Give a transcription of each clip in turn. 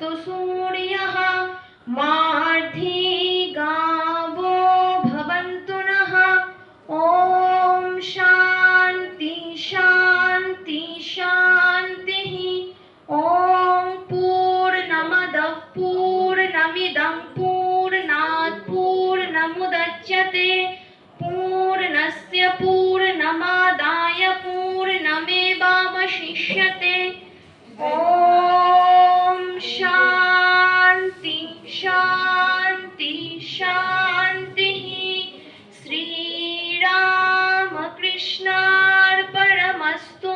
अस्तु सूर्यः मार्धे गावो भवन्तु नः। ॐ शान्ति शान्ति शान्तिः। ॐ पूर्णमदः पूर्णमिदं पूर्णात् पूर्णमुदच्यते पूर्णस्य पूर्णमादाय पूर्णमेवावशिष्यते। ॐ शान्ति शान्ति शान्तिः। श्रीरामकृष्णार्पणमस्तु।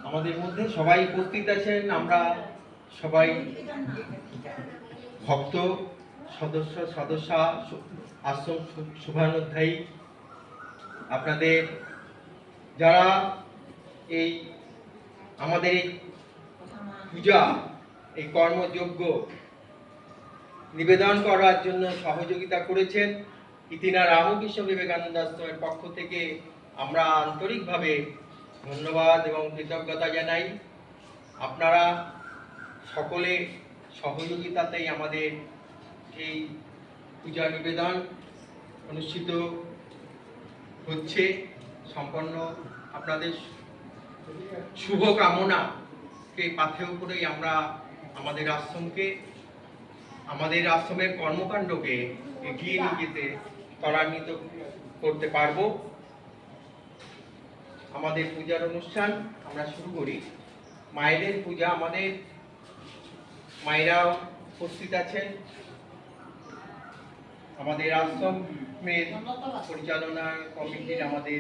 আমাদের মধ্যে সবাই উপস্থিত আছেন, আমরা সবাই ভক্ত সদস্যা আশ্রম শুভানুধ্যায়ী। আপনাদের যারা এই আমাদের এই পূজা এই কর্মযজ্ঞ নিবেদন করার জন্য সহযোগিতা করেছেন, ইতিনা রামকৃষ্ণ বিবেকানন্দ আশ্রমের পক্ষ থেকে আমরা আন্তরিকভাবে ধন্যবাদ এবং কৃতজ্ঞতা জানাই। আপনারা সকলে সহযোগিতাতেই আমাদের এই পূজা নিবেদন অনুষ্ঠিত হচ্ছে। সম্পন্ন আপনাদের শুভ কামনাকে পাথেয় করেই আমরা আমাদের আশ্রমের কর্মকাণ্ডকে এগিয়ে নিয়ে যেতে ত্বরান্বিত করতে পারবো। আমাদের পূজার অনুষ্ঠান আমরা শুরু করি। মায়েদের পূজা, আমাদের মায়েরা উপস্থিত আছেন। আমাদের আশ্রমের পরিচালনা কমিটির আমাদের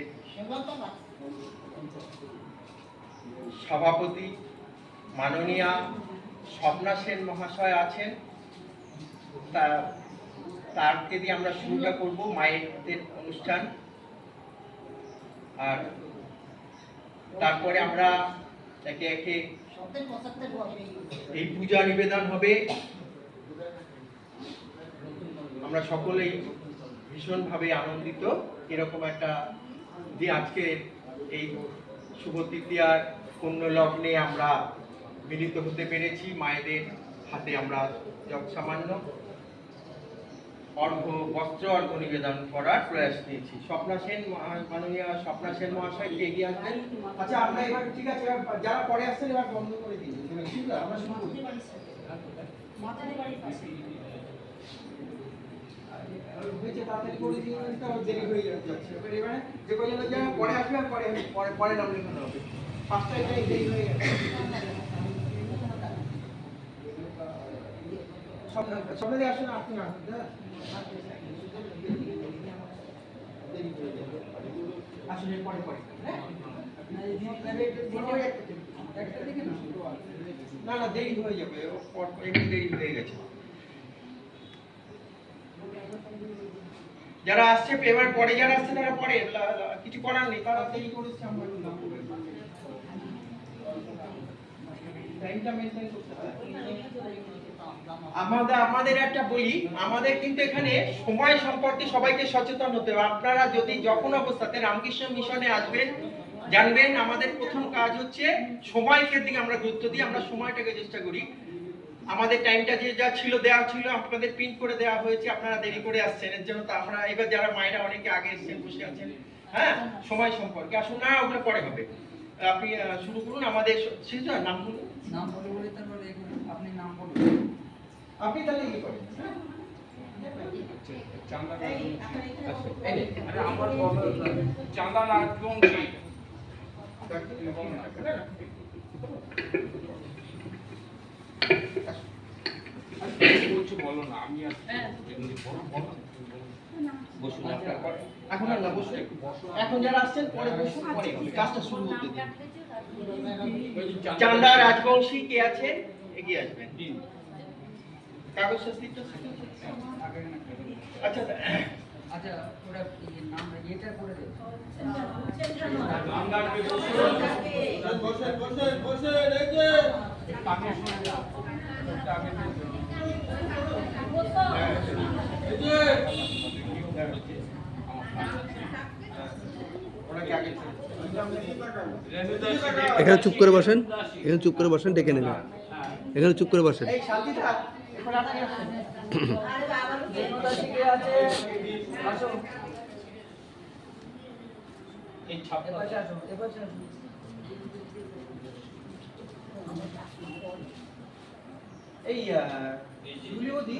সভাপতি মাননীয়া স্বপ্না সেন মহাশয় আছেন। তারকে দিয়ে আমরা শুরুটা করব মায়েদের অনুষ্ঠান, আর তারপরে আমরা একে একে এই পূজা নিবেদন হবে। আমরা সকলেই ভীষণভাবে আনন্দিত এরকম একটা যে আজকে এই শুভ তৃতীয়ার পুণ্য লগ্নে আমরা মিলিত হতে পেরেছি। মায়েদের হাতে আমরা যৎসামান্য বস্ত্র অর্ঘ্য নিবেদন করার প্রয়াস নিয়েছি। স্বপ্না সেন, মাননীয় স্বপ্না সেন মহাশয় এগিয়ে আসবেন। আচ্ছা, আমরা এবার ঠিক আছে, যারা পরে আসছেন এবার বন্ধ করে দিন। আমরা শুরু করি। হয়েছে তাড়াতাড়ি করে দিন, দেরি হয়ে যাচ্ছে। এবারে যে কজন যারা পরে আসবে আর পরে নাম লেখানো হবে। 5টায় দেরি হয়ে গেছে। সবাই আসুন, আপনি আসুন। আসলে পরে না না দেরি হয়ে যাবে, একটু দেরি হয়ে গেছে। যারা আসছে এবার পরে, যারা আসছে তারা পরে, কিছু করার নেই, তারা দেরি করেছে। আমরা টাইমটা মেনটেন করতে হবে। আমাদের একটা বলি, আমাদের কিন্তু এখানে সময় সম্পর্কে সবাইকে সচেতন হতে হবে। আপনারা যদি যখন অবস্থাতে রামকৃষ্ণ মিশনে আসবেন, জানবেন আমাদের প্রথম কাজ হচ্ছে সময়কে দিকে আমরা গুরুত্ব দিই। আমরা সময়টাকে চেষ্টা করি। আমাদের টাইমটা যে যা ছিল দেওয়া ছিল, আপনাদের প্রিন্ট করে দেওয়া হয়েছে। আপনারা দেরি করে আসছেন, এর জন্য তো আমরা এবার যারা মায়েরা অনেকে আগে এসেছেন, বসে আছেন, হ্যাঁ, সময় সম্পর্কে আসুন না, ওগুলো পরে হবে। আপনি শুরু করুন। আমাদের নাম বলুন। নাম বলে তারপরে আপনি নাম বলুন। আপনি তাহলে কি করেন? চাঁদা রাজবংশী। বলছো বলো না, আমি বসুন। এখন আর না, বসুন। এখন যারা আসছেন পরে বসুন, পরে কাজটা শুরু হতে দিন। চাঁদা রাজবংশী কে আছেন এগিয়ে আসবেন। কাগজ শাস্তি। আচ্ছা, আচ্ছা ওটা নাম এটা করে দেবে। কানে শোনা যা ওটা আগে ওরা কি আগে এখানে চুপ করে বসেন, এখানে চুপ করে বসেন, ডেকে নেবেন, এখানে চুপ করে বসেন। এই শান্তি থাক এখন আপনি আসেন। এই ছাপটা এপাশে আসো, এপাশে আসো। এই জুলিওদি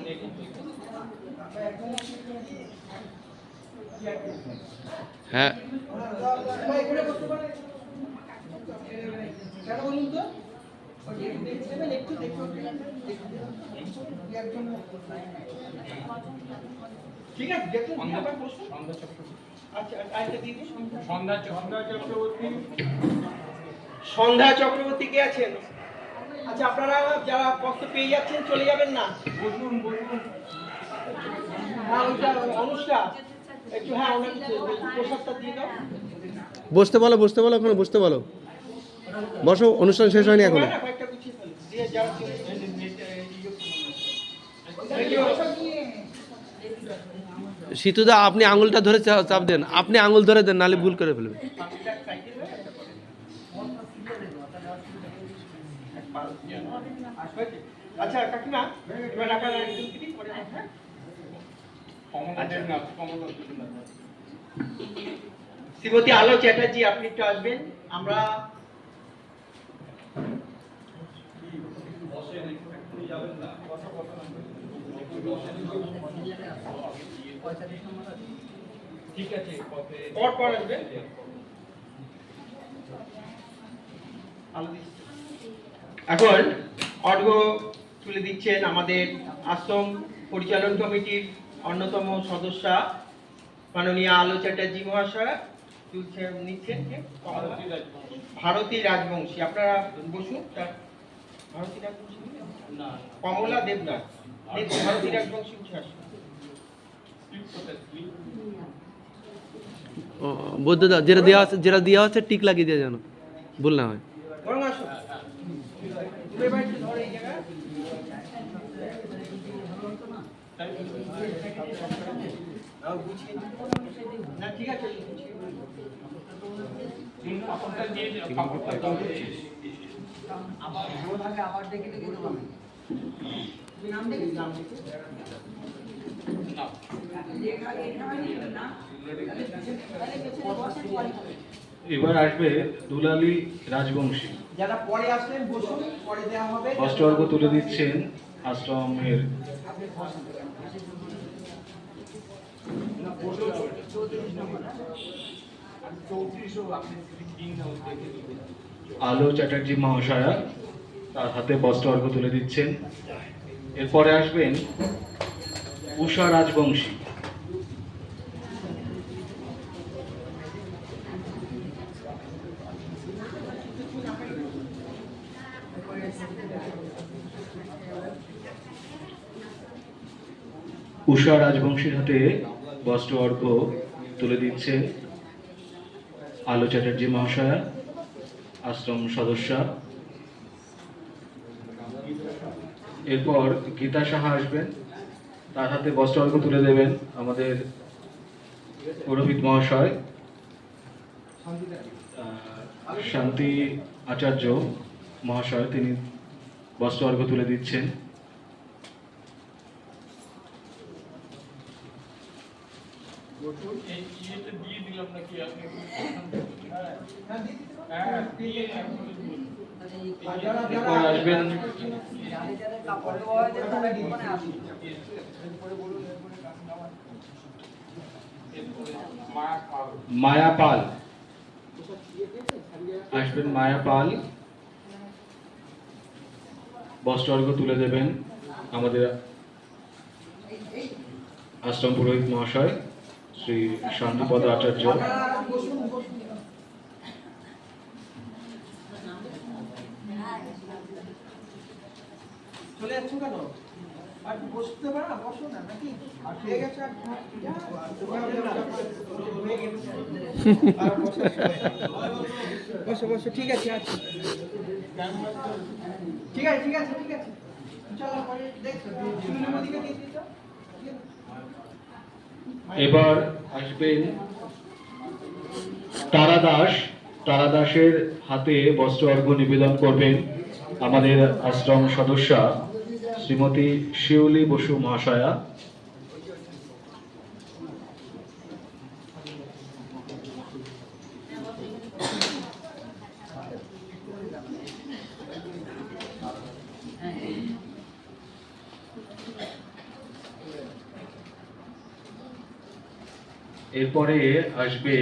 হ্যাঁ, এখানে বসতে পারে কেন বলুন তো একটু দেখুন ঠিক আছে দেখুন আবার বসুন। সন্ধ্যা চক্রবর্তী আচ্ছা আরেকটা দিয়ে দিন। সন্ধ্যা চক্রবর্তী সন্ধ্যা চক্রবর্তী কে আছেন? আচ্ছা আপনারা যারা বস্ত্র পেয়ে যাচ্ছেন চলে যাবেন না। বসুন বসুন হ্যাঁ ওইটা অনুষ্কা একটু হ্যাঁ ওনাকে প্রসাদটা দিয়ে দাও। বসতে বলো, বসতে বলো, ওখানে বসতে বলো, বসো, অনুষ্ঠান শেষ হয়নি এখনো। না, কয়েকটা গুছিয়ে ফেলো। দিয়ে যারা সিতুদা আপনি আঙুলটা ধরে চাপ দেন, আপনি আঙুল ধরে দেন, নালে ভুল করে ফেলবে। আচ্ছা কাকিমা এবার আপনারা একদম কি পরে হ্যাঁ কমলা দেবনাথ কমলা দেবনাথ শ্রীমতী আলো চ্যাটার্জি আপনি একটু আসবেন। আমরা ঠিক আছে কবে পর আসবেন। এখন অর্ঘ্য তুলে দিচ্ছেন আমাদের আশ্রম পরিচালন কমিটির অন্যতম সদস্যা মাননীয় আলো চ্যাটার্জি মহাশয় নিচ্ছেন কে? ভারতী রাজবংশী। আপনারা বসুন। ভারতী রাজবংশী না কমলা দেবনাথ ভারতী রাজবংশী উঠে আসুন। বৌদ্ধদা যেটা দেওয়া হচ্ছে টিক লাগিয়ে দিয়ে জানো, ভুল না হয়। বরং আসুন তুমি এবার একটু ধরো এই জায়গা। গুছিয়ে না ঠিক আছে গুছিয়ে আপনারা দিয়ে কাপড়টা করছিস আবার ওভাবে আবার ডেকে ডেকে দেবো আমি। তুমি নাম দেখেছি? নাম লিখে। না এবার আসবে দুলালী রাজবংশী। যারা পরে আসলেন বসুন, পরে দেওয়া হবে। অষ্টঅর্ঘ তুলে দিচ্ছেন আশ্রমের আলো চ্যাটার্জি মহাশয়া, তার হাতে বস্ত্র অর্ঘ্য তুলে দিচ্ছেন। এরপরে আসবেন উষা রাজবংশী। উষা রাজবংশীর হাতে বস্ত্র অর্ঘ্য তুলে দিচ্ছেন আলো চ্যাটার্জি মহাশয়া, আশ্রম সদস্যা। এরপর গীতা সাহা আসবেন, তার হাতে বস্ত্র অর্ঘ্য তুলে দেবেন আমাদের পুরোহিত মহাশয় শান্তি আচার্য মহাশয়, তিনি বস্ত্র অর্ঘ্য তুলে দিচ্ছেন। এই ইয়েটা দিয়ে দিলাম নাকি আপনি হ্যাঁ দিয়ে এরপর আসবেন যাদের যাদের কাপড় দেওয়া হয়েছে তারা দোকানে আসুন। মায়া পাল মায়া পাল আসবেন। মায়া পাল বস্ত্র অর্ঘ্য তুলে দেবেন আমাদের আশ্রম পুরোহিত মহাশয় শ্রী শান্তিপদ আচার্য। বসুন বসুন। চলে যাচ্ছ কেন? আর বসতে পারো না, বসো না নাকি হয়ে গেছে আর বসো বসো, ঠিক আছে আছে, ঠিক আছে ঠিক আছে ঠিক আছে, চলো পরে দেখো সুন্দরমদিকে দিয়ে দিও। এবার আসবেন তারা দাস। তারা দাসের হাতে বস্ত্র অর্ঘ্য নিবেদন করবেন আমাদের আশ্রম সদস্যা শ্রীমতী শিউলি বসু মহাশয়া। এরপরে আসবে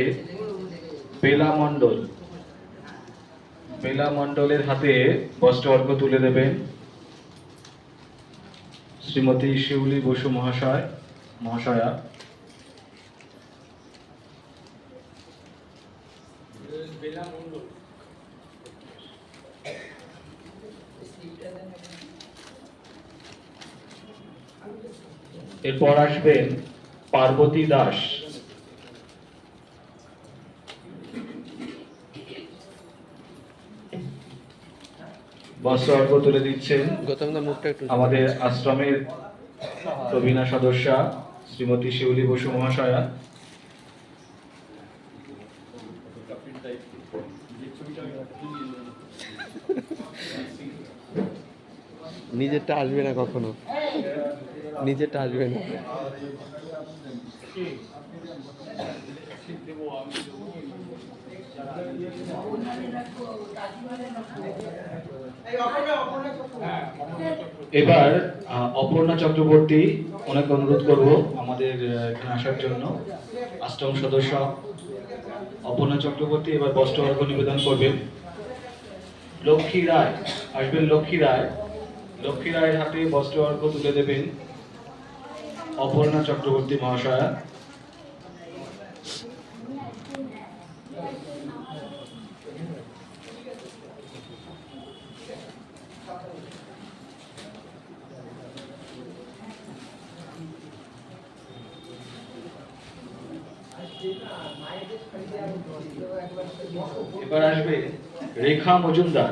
বেলা মণ্ডল। বেলা মণ্ডলের হাতে বস্ত্র অর্ঘ্য তুলে দেবেন শ্রীমতী শিউলি বসু মহাশয়া। বেলা মণ্ডল। এরপর আসবেন পার্বতী দাস। বস্ত্র অর্ঘ্য তুলে দিচ্ছেন গৌতম দা মুখটা একটু আমাদের আশ্রমের প্রবীণা সদস্যা শ্রীমতী শিউলি বসু মহাশয়া। নিজেরটা আসবে না কখনো, নিজেরটা আসবে না। এবার অপর্ণা চক্রবর্তী, ওনাকে অনুরোধ করব আমাদের এখানে আসার জন্য। আশ্রম সদস্য অপর্ণা চক্রবর্তী এবার বস্ত্র অর্ঘ্য নিবেদন করবেন। লক্ষ্মী রায় আসবেন। লক্ষ্মী রায়ের হাতে বস্ত্র অর্ঘ্য তুলে দেবেন অপর্ণা চক্রবর্তী মহাশয়া। এবার আসবে রেখা মজুমদার।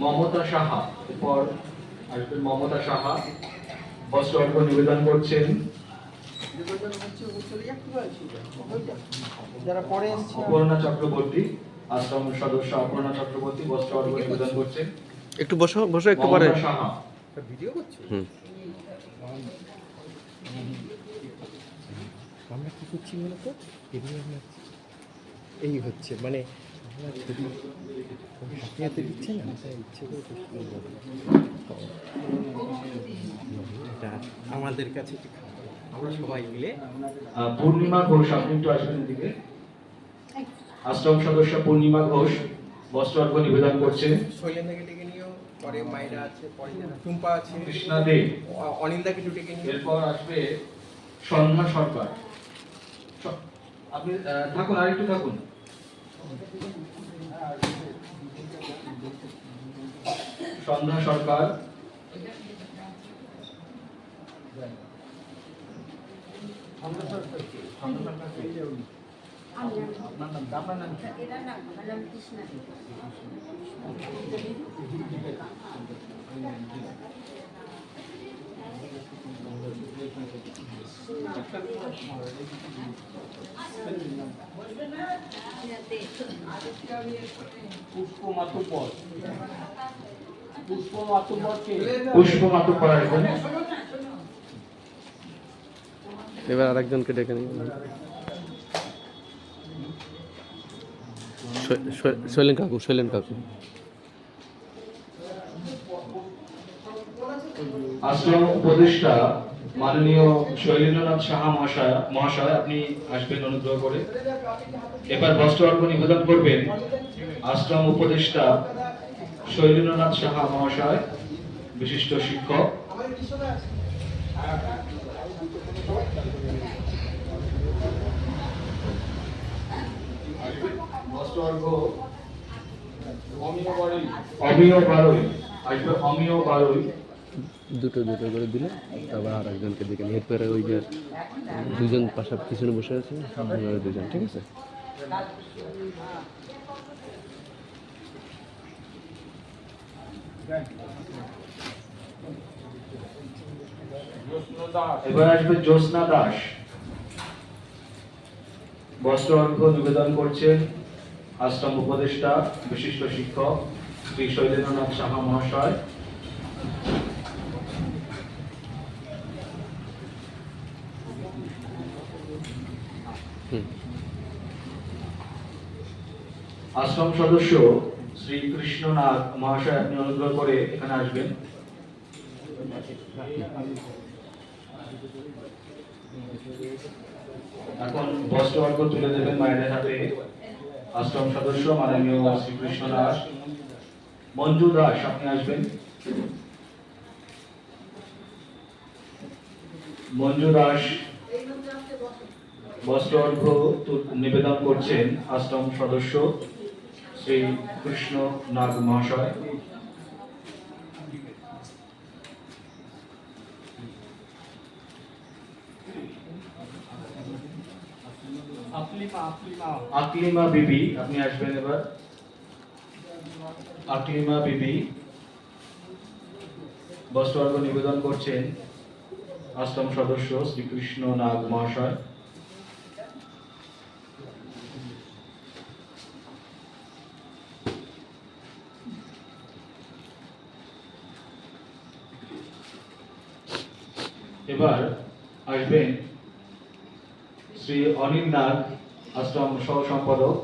মমতা সাহা। এরপর আসবেন মমতা সাহা, বস্ত্র অর্ঘ্য নিবেদন করছেন যারা পরে এসেছে অপর্ণা চক্রবর্তী। আশ্রম সদস্য অপর্ণা চক্রবর্তী বস্ত্র অর্ঘ্য নিবেদন করছেন। একটু বসো বসো একটু পরে। মমতা সাহা। ভিডিও করছো, হুম। আমরা কি করছি বলতো, এই হচ্ছে মানে আমরা যদি হাতে হাতে দিচ্ছে না, তাই ইচ্ছে করে এটা আমাদের কাছে আমরা সবাই মিলে। পূর্ণিমা ঘোষ, আপনি একটু আসবেন এদিকে। আশ্রম সদস্য পূর্ণিমা ঘোষ বস্ত্র অর্ঘ্য নিবেদন করছেন। শৈলেন্দ্রকে ডেকে নিও, পরে মায়েরা আছে, পরে টুম্পা আছে, কৃষ্ণা দে। অনিলদাকে একটু ডেকে নিও। এরপর আসবে সন্ধ্যা সরকার। আপনি থাকুন, আর একটু থাকুন। সন্ধ্যা সরকার। পুষ্প মাতুব্বর। পুষ্প মাতুব্বরকে পুষ্প মাতুব্বর আসবেন। এবার আরেকজনকে ডেকে নিই। শৈলেন কাকু। আশ্রম উপদেষ্টা মাননীয় শৈলেন্দ্রনাথ সাহা মহাশয় আপনি আসবেন অনুগ্রহ করে। এবার বস্ত্র অর্ঘ্য নিবেদন করবেন আশ্রম উপদেষ্টা শৈলেন্দ্রনাথ সাহা মহাশয়, বিশিষ্ট শিক্ষক। বস্ত্র অর্ঘ অমিয় বাড়ি অমিয় বারোই আসবে, অমিয় বারোই। দুটো দুটো করে দিলে তারপর আর একজনকে দিকে এরপরে ওই যে দুজন পাশাপাশি পিছনে বসে আছে ওনারা দুজন, ঠিক আছে? জ্যোৎস্না দাস এবার আসবে জ্যোৎস্না দাস। বস্ত্র অর্ঘ নিবেদন করছেন আশ্রম উপদেষ্টা বিশিষ্ট শিক্ষক শ্রী শৈলেন্দ্রনাথ সাহা মহাশয়। হুম। আশ্রম সদস্য শ্রী কৃষ্ণনাথ মহাশয়, আপনি অনুগ্রহ করে এখানে আসবেন। এখন বস্ত্র অর্ঘ তুলে দেবেন মায়েদের হাতে আশ্রম সদস্য মাননীয় শ্রীকৃষ্ণ দাস। মঞ্জু দাস, আপনি আসবেন। মঞ্জু দাস বস্ত্র অর্ঘ নিবেদন করছেন আশ্রম সদস্য শ্রী কৃষ্ণ নাগ মহাশয়। আকলিমা বিবি, আপনি আসবেন এবার। আকলিমা বিবি বস্ত্র অর্ঘ নিবেদন করছেন আশ্রম সদস্য শ্রীকৃষ্ণ নাগ মহাশয়। এবার আসবেন শ্রী অনিল নাগ, আশ্রম সহ সম্পাদক।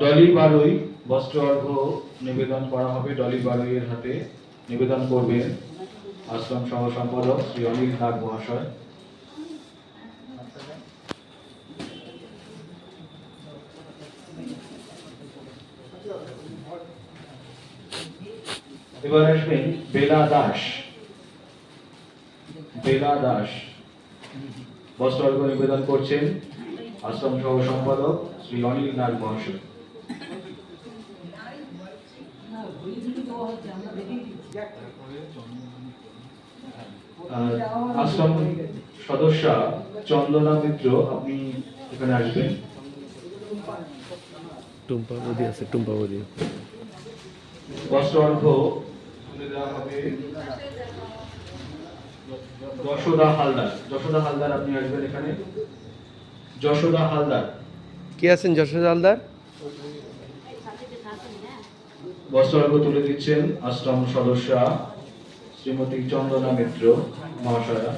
ডলি বারুই বস্ত্র অর্ঘ নিবেদন করা হবে, ডলি বারুইয়ের হাতে নিবেদন করবেন আশ্রম সহ সম্পাদক শ্রী অনিল নাগ মহাশয়। এবার আসবেন বেলা দাস। বেলা দাস বস্ত্র অর্ঘ নিবেদন করছেন আশ্রম সহ সম্পাদক শ্রী অনিল নাগ মহাশয়। আশ্রম সদস্যা চন্দনা মিত্র, আপনি এখানে আসবেন। টুম্পা বদি আছে, টুম্পা বদি। বস্ত্র অর্ঘ তুলে দেওয়া হবে যশোদা হালদার। যশোদা হালদার, আপনি আসবেন এখানে। যশোদা হালদার কে আছেন? যশোর হালদার। বস্ত্র অর্ঘ তুলে দিচ্ছেন আশ্রম সদস্যা শ্রীমতী চন্দনা মিত্র মহাশয়া।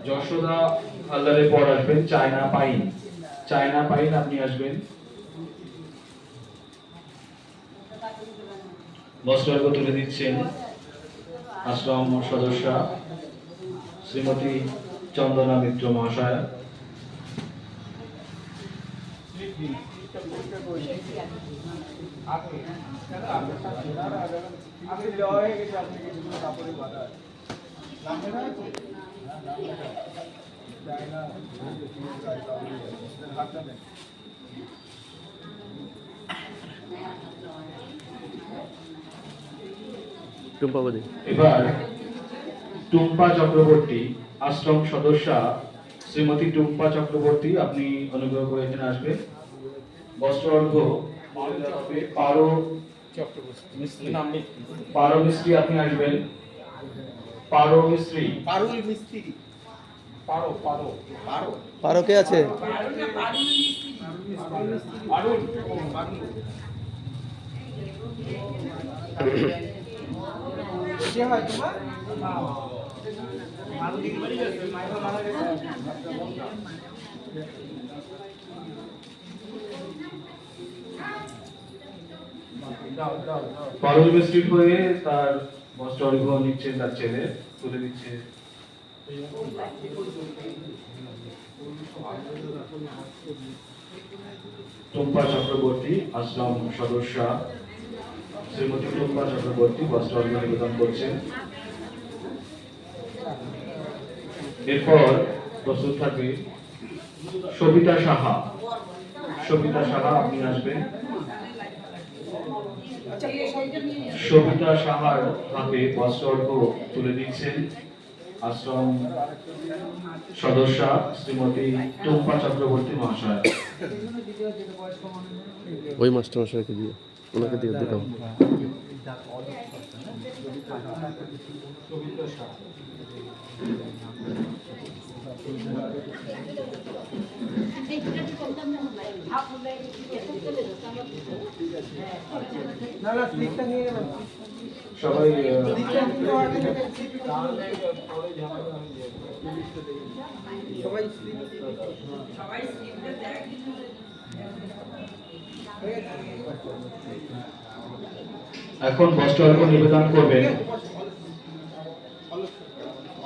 যশোদা হালদারের পর আসবেন চায়না পাইন। চায়না পাইন, আপনি আসবেন। বস্ত্র অর্ঘ তুলে দিচ্ছেন আশ্রম সদস্যা শ্রীমতী চন্দনা মিত্র মহাশয়া। আমি দেওয়া হয়ে গেছে, আপনি কিছু কাপড়ে বাধা টুম্পা বদি। এবার টুম্পা চক্রবর্তী, আশ্রম সদস্যা শ্রীমতী টুম্পা চক্রবর্তী, আপনি অনুগ্রহ করে এখানে আসবেন। বস্ত্র অর্ঘ পারো পারো মিস্ত্রি, আপনি আসবেন। পারো মিস্ত্রি, পারুল মিস্ত্রি। পারো পারো পারো পারো কে আছে? আরুন কে হয় তোমার? পারুল মিস্ত্রি হয়ে তার বস্ত্র অর্ঘ নিচ্ছে, তার ছেলে তুলে দিচ্ছে। টুম্পা চক্রবর্তী, আশ্রম সদস্যা শ্রীমতী টুম্পা চক্রবর্তী বস্ত্র অর্ঘ্য নিবেদন করছেন। এরপর প্রস্তুত থাকবে সবিতা সাহা। সবিতা সাহা আপনি আসবেন। সবিতা সাহার হাতে বস্ত্র অর্ঘ্য তুলে দিচ্ছেন আশ্রম সদস্যা শ্রীমতী টুম্পা চক্রবর্তী মহাশয়। ওই মাস্টার মশাইকে দিয়ে ওনাকে দিয়ে দিতাম। না না স্লিপটা নিয়ে নেবেন। সবাই সবাই স্লিপ এখন বস্ত্র অর্ঘ্য নিবেদন করবেন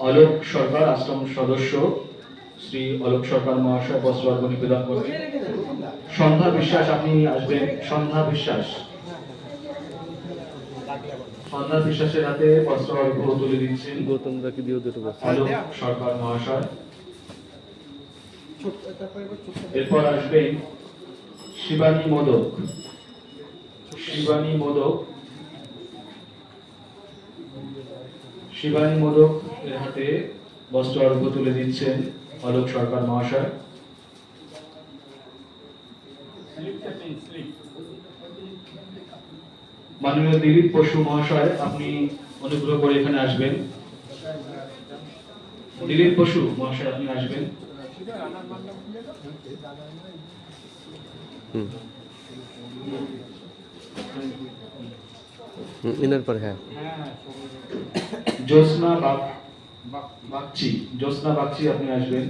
অলোক সরকার আশ্রম সদস্য শ্রী অলোক সরকার মহাশয় বস্ত্র অর্ঘ্য নিবেদন করবেন। সন্ধ্যা বিশ্বাস আপনি আসবেন। সন্ধ্যা বিশ্বাস, সন্ধ্যা বিশ্বাসের হাতে বস্ত্র অর্ঘ্য তুলে দিচ্ছেন গৌতম দাকে দিয়েও দুটো বস্ত্র। অলোক সরকার মহাশয়। এরপর আসবেন শিবানী মোদক। শিবানী মোদক, শিবানী মোদক এর হাতে বস্ত্র অর্ঘ্য তুলে দিচ্ছেন অলোক সরকার মহাশয়। মাননীয় দিলীপ বসু মহাশয় আপনি অনুগ্রহ করে এখানে আসবেন। দিলীপ বসু মহাশয় আপনি আসবেন। ইনার পর হ্যাঁ জ্যোৎস্না বাগচি, জ্যোৎস্না বাগচি আপনি আসবেন।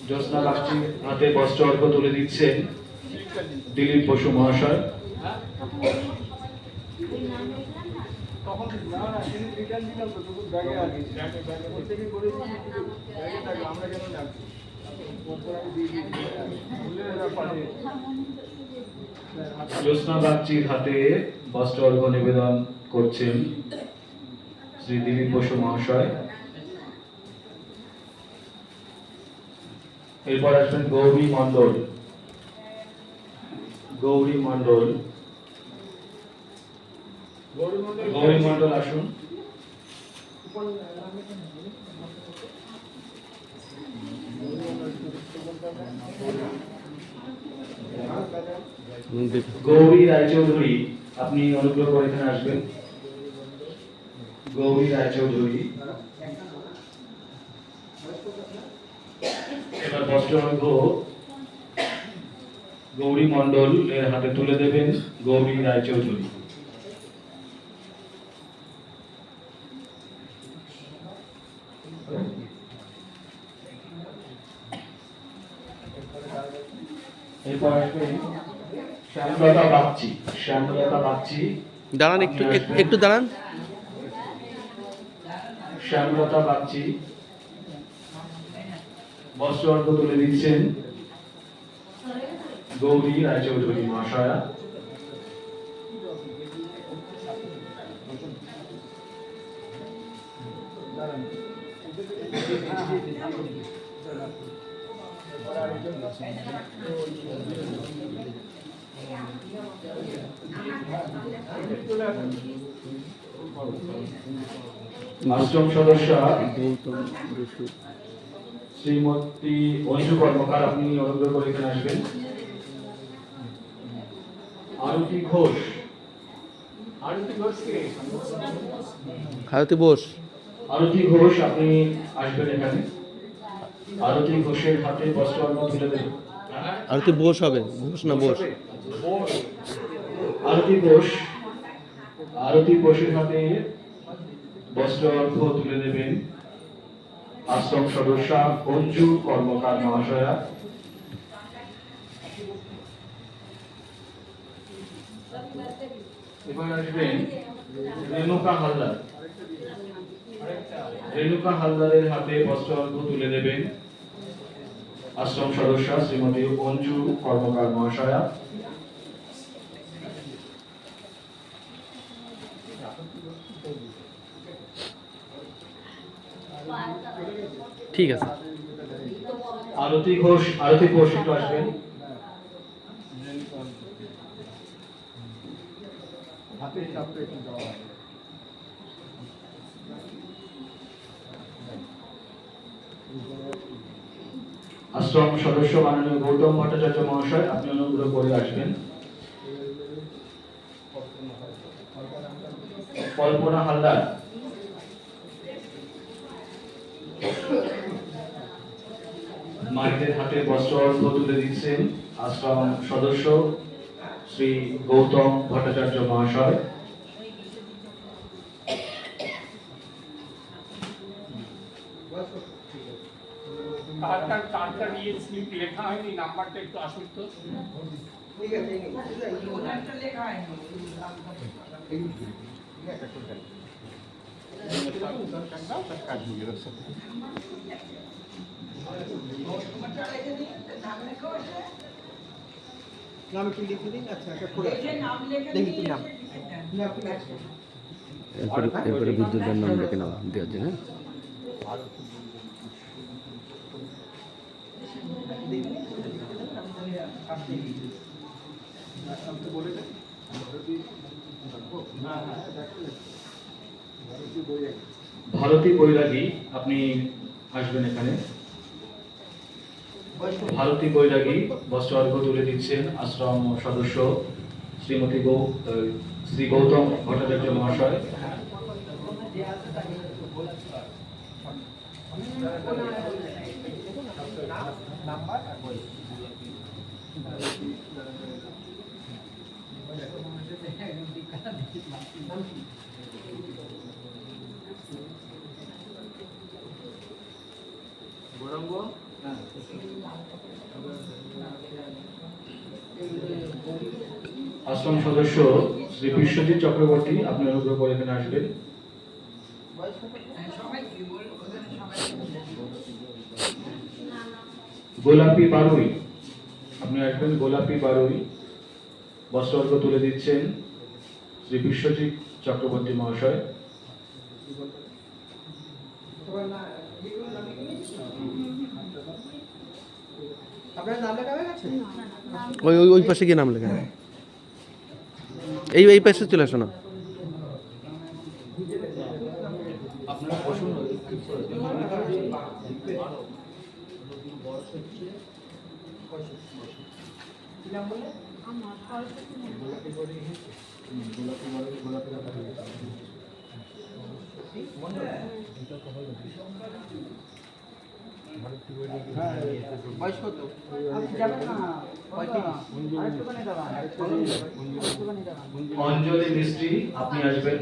জ্যোৎস্না বাগচি হাতে বস্ত্র অর্ঘ্য তুলে দিচ্ছেন দিলীপ বসু মহাশয়। তখন না না তিনি রিটার্ন দিলাম তো তবু ব্যাগে আছে ব্যাগে বলতে কি করেছি ব্যাগে থাকে আমরা কেন রাখছি ওপর আমি দিয়ে দিই ভুলে পাঠিয়ে জ্যোৎস্না বাগচির হাতে বস্ত্র অর্ঘ্য নিবেদন করছেন শ্রী দিলীপ বসু মহাশয়। এরপর আসবেন গৌরী মণ্ডল। গৌরী মণ্ডল, গৌরী মণ্ডল আসুন। গৌরী রায়চৌধুরী আপনি অনুগ্রহ করে এখানে আসবেন। গৌরী রায়চৌধুরী এবার বস্ত্র অর্ঘ্য গৌরী মণ্ডল এর হাতে তুলে দেবেন গৌরী রায়চৌধুরী। এরপর আসবেন শ্যামলতা বাগচি। শ্যামলতা বাগচি দাঁড়ান, একটু একটু দাঁড়ান। শ্যামলতা বাগচি বস্ত্র অর্ঘ্য তুলে দিচ্ছেন গৌরী রায়চৌধুরী মহাশয়া। আশ্রম সদস্য গৌতম বসু শ্রীমতী অঞ্জু কর্মকার আপনি অনুগ্রহ করে এখানে আসবেন। আরতি ঘোষ, আরতি ঘোষকে আরতি বোস আরতি ঘোষ আপনি আসবেন এখানে। আরতি ঘোষের হাতে বস্ত্র অর্ঘ্য তুলে দেবেন। আরতি বোস হবে, ঘোষ না বোস। আরতি ঘোষ, আরতি ঘোষের হাতে বস্ত্র অর্ঘ্য তুলে দেবেন আশ্রম সদস্যা অঞ্জু কর্মকার মহাশয়া। এবার আসবেন রেণুকা হালদার। রেণুকা হালদারের হাতে বস্ত্র অর্ঘ্য তুলে দেবেন আশ্রম সদস্যা শ্রীমতী অঞ্জু কর্মকার মহাশয়া। ঠিক আছে। আরতি ঘোষ একটু আসবেন। হাতের চাপটা একটু দেওয়া হয়। আশ্রম সদস্য মাননীয় গৌতম ভট্টাচার্য মহাশয়, আপনি অনুগ্রহ করে আসবেন। কল্পনা হালদার, মায়েদের হাতে বস্ত্র অর্ঘ্য তুলে দিচ্ছেন আশ্রম সদস্য শ্রী গৌতম ভট্টাচার্য মহাশয়। কার ইয়ে স্লিপ লেখা হয়নি, নাম্বারটা একটু আসুন তো। ঠিক আছে, এই নিন। ওনারটা লেখা হয়নি। ওনারটা লিখে দিন, নাম লেখা আছে। নাম কি লিখে দিন? আচ্ছা, একটা করে লিখে নাম লেখে দেখি কি দিয়ে নাম। এরপরে বিদ্যুতের নাম লিখে নাও দেওয়ার জন্য। ভারতী বৈরাগী, আপনি আসবেন এখানে। ভারতী বৈরাগী বস্ত্র অর্ঘ্য তুলে দিচ্ছেন আশ্রম সদস্য শ্রী গৌতম ভট্টাচার্য মহাশয়। আশ্রম সদস্য শ্রী বিশ্বজিৎ চক্রবর্তী, আপনি অনুগ্রহ করে এখানে আসবেন। গোলাপি বারুই, আপনি আসবেন। গোলাপি বারুই বস্ত্র অর্ঘ্য তুলে দিচ্ছেন শ্রী বিশ্বজিৎ চক্রবর্তী মহাশয়। আপনার নাম লেখা হয়ে গেছে? ওই ওই ওই পাশে গিয়ে নাম লেখা। এই পাশে চলে আসো না। বয়স কত? আপনি যাবেন না? আরেকটুখানি দাঁড়ান। আরেকটুখানি দাঁড়ান। অঞ্জলি মিস্ত্রি, আপনি আসবেন।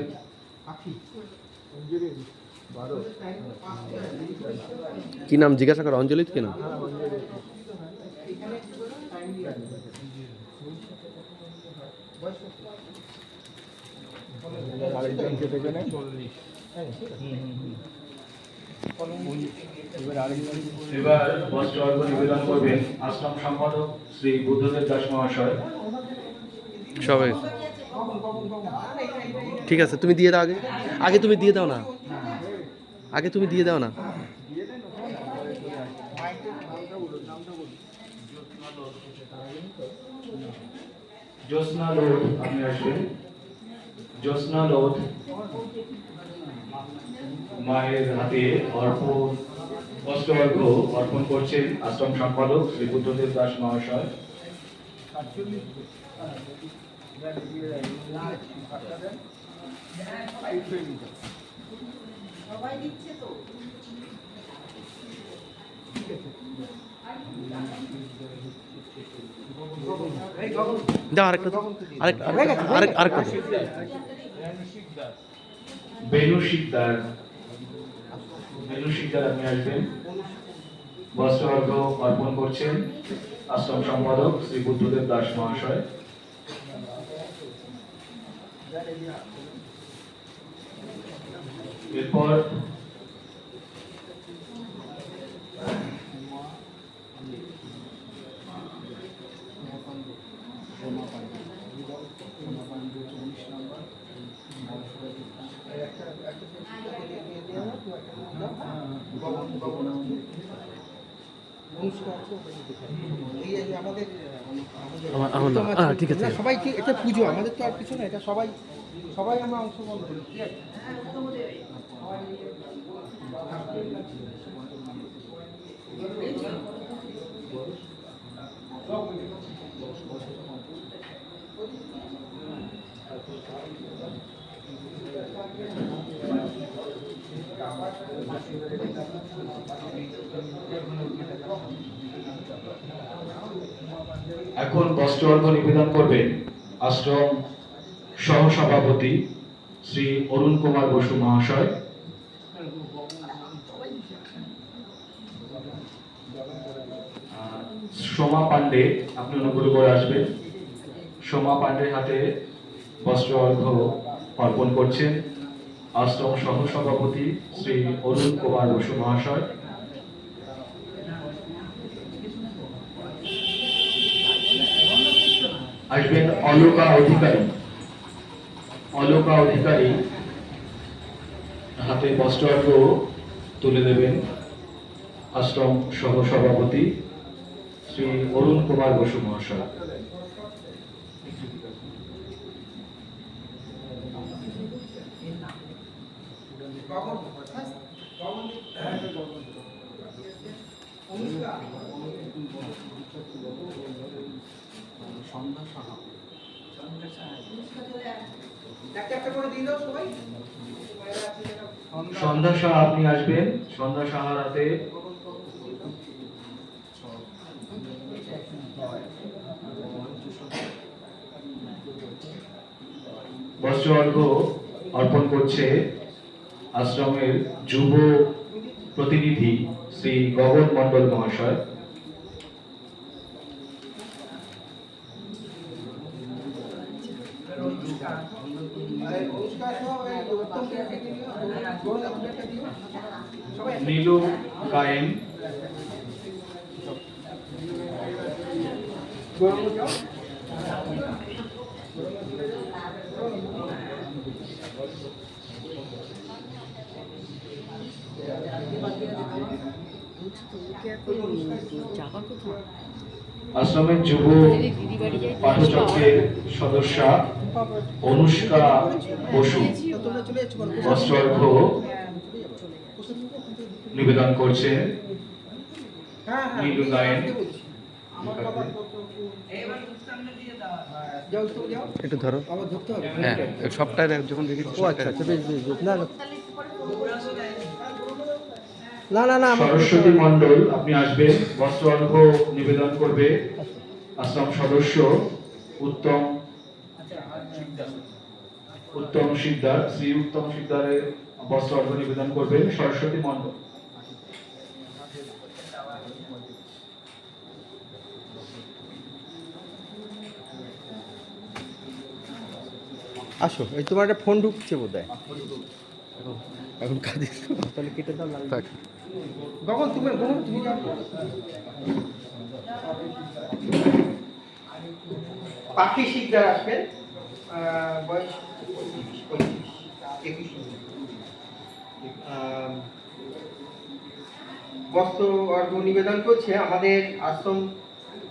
কি নাম জিজ্ঞাসা করো? অঞ্জলিত কি নাম? আরেকজনকে দেখে নেন। এবার আরেকজন এবার বস্ত্র অর্ঘ্য নিবেদন করবেন আশ্রম সম্পাদক শ্রী বুদ্ধদেব দাস মহাশয়। সবাই ঠিক আছে, তুমি দিয়ে দাও আগে। আগে তুমি দিয়ে দাও না, আগে তুমি দিয়ে দাও না। জ্যোৎস্না লোধ, আপনি আসবেন। জ্যোৎস্না লোধ মায়ের হাতে বস্ত্র অর্ঘ্য অর্পণ করছেন আশ্রম সম্পাদক শ্রী বুদ্ধদেব দাস মহাশয়। সবাই দিচ্ছে তো। দাও আরেকটা দাও, আরেকটা দাও। বেনু শিকদার, আপনি আসবেন। বস্ত্র অর্ঘ্য অর্পণ করছেন আশ্রম সম্পাদক শ্রী বুদ্ধদেব দাস মহাশয়। এরপর একটা ঠিক আছে। সবাই এটা পুজো আমাদের তো আর কিছু না, এটা সবাই সবাই আমরা অংশগ্রহণ করি, ঠিক আছে? এখন বস্ত্র অর্ঘ্য নিবেদন করবেন আশ্রম সহসভাপতি শ্রী অরুণ কুমার বসু মহাশয়। সোমা পান্ডে আপনি অনুগ্রহ করে আসবেন। সোমা পান্ডের হাতে বস্ত্র অর্ঘ্য অর্পণ করছেন আশ্রম সহসভাপতি শ্রী অরুণ কুমার বসু মহাশয়। আসবেন অলোকা অধিকারী। অলোকা অধিকারী হাতে বস্ত্র অর্ঘ্য তুলে দেবেন আশ্রম সহসভাপতি শ্রী অরুণ কুমার বসু মহাশয়। একটা করে দিয়ে দাও সবাই। সন্ধ্যা সাহা আপনি আসবেন। সন্ধ্যা সাহার হাতে বস্ত্র অর্ঘ্য অর্পণ করছে আশ্রমের যুব প্রতিনিধি শ্রী গগন মণ্ডল মহাশয়। নীলু গায়েন আশ্রমের যুব পাঠচক্রের সদস্যা অনুষ্কা বসু বস্ত্র অর্ঘ্য নিবেদন করছে নীলু গায়েন। একটু ধরো। আবার ধরতে হবে। হ্যাঁ সবটা যখন রেখে ও আচ্ছা আচ্ছা, বেশ বেশ বেশ। না না না না আমার সরস্বতী মণ্ডল আপনি আসবেন। বস্ত্র অর্ঘ্য নিবেদন করবে আশ্রম সদস্য উত্তম শিকদার। শ্রী উত্তম শিকদারের বস্ত্র অর্ঘ্য নিবেদন করবেন সরস্বতী মণ্ডল। আসো, এই তোমার একটা ফোন ঢুকছে বোধহয়। এখন কাজে তাহলে কেটে দাও। থাক। গগন তুমি যাও। পাখি শিকদার আসবেন, বয়স 21। বস্ত্র অর্ঘ্য নিবেদন করছে আমাদের আশ্রম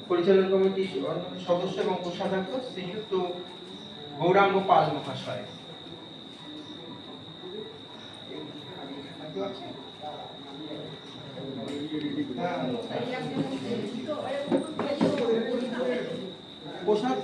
পরিচালন কমিটির সদস্য এবং কোষাধ্যক্ষ শ্রীযুক্ত গৌরাঙ্গ পাল মহাশয়। পোশাক